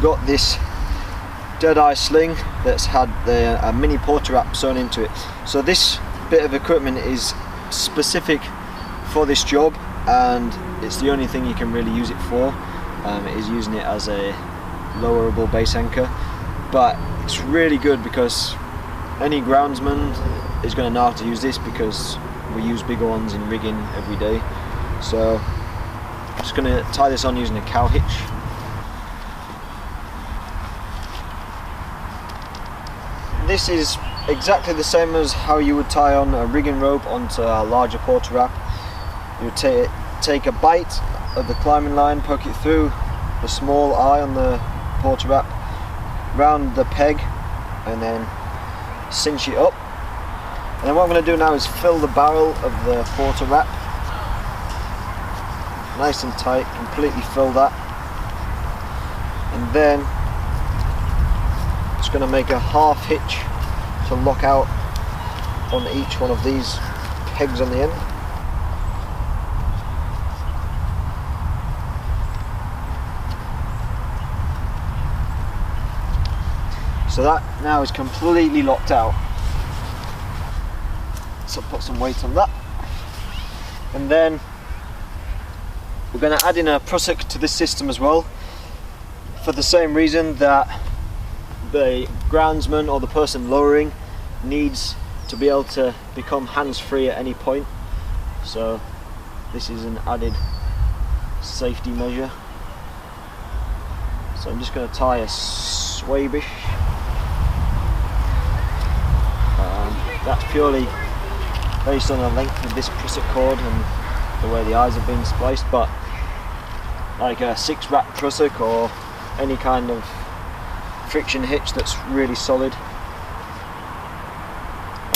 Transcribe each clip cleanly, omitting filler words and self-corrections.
got this dead-eye sling that's had a mini porter wrap sewn into it. So this bit of equipment is specific for this job, and it's the only thing you can really use it for. It is using it as a lowerable base anchor, but it's really good because any groundsman is going to know how to use this, because we use bigger ones in rigging every day. So I'm just going to tie this on using a cow hitch. This is exactly the same as how you would tie on a rigging rope onto a larger porter wrap. You would take a bite of the climbing line, poke it through the small eye on the porter wrap, round the peg, and then cinch it up. And then what I'm going to do now is fill the barrel of the porter wrap nice and tight, completely fill that, and then just going to make a half hitch to lock out on each one of these pegs on the end. So that now is completely locked out. So put some weight on that, and then we're going to add in a prusik to this system as well, for the same reason that the groundsman or the person lowering needs to be able to become hands-free at any point. So this is an added safety measure. So I'm just going to tie a swabish. That's purely based on the length of this prusik cord and the way the eyes have been spliced, but like a 6-wrap prusik or any kind of friction hitch that's really solid.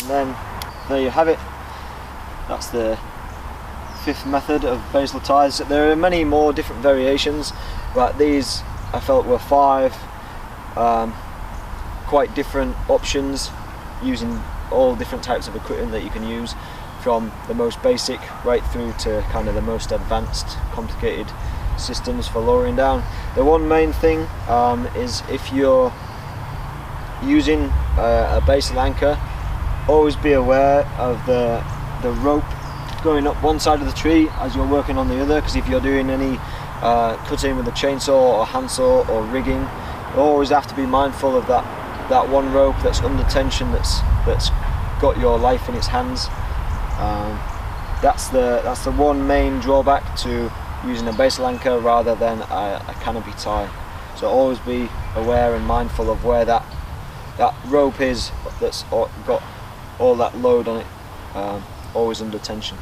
And then there you have it. That's the 5th method of basal ties. There are many more different variations, but these I felt were 5 quite different options, using all different types of equipment that you can use, from the most basic right through to kind of the most advanced, complicated systems for lowering down. The one main thing is if you're using a basal anchor, always be aware of the rope going up one side of the tree as you're working on the other, because if you're doing any cutting with a chainsaw or handsaw or rigging, you always have to be mindful of that one rope that's under tension, that's got your life in its hands. That's the one main drawback to using a basal anchor rather than a canopy tie. So always be aware and mindful of where that rope is that's got all that load on it, always under tension.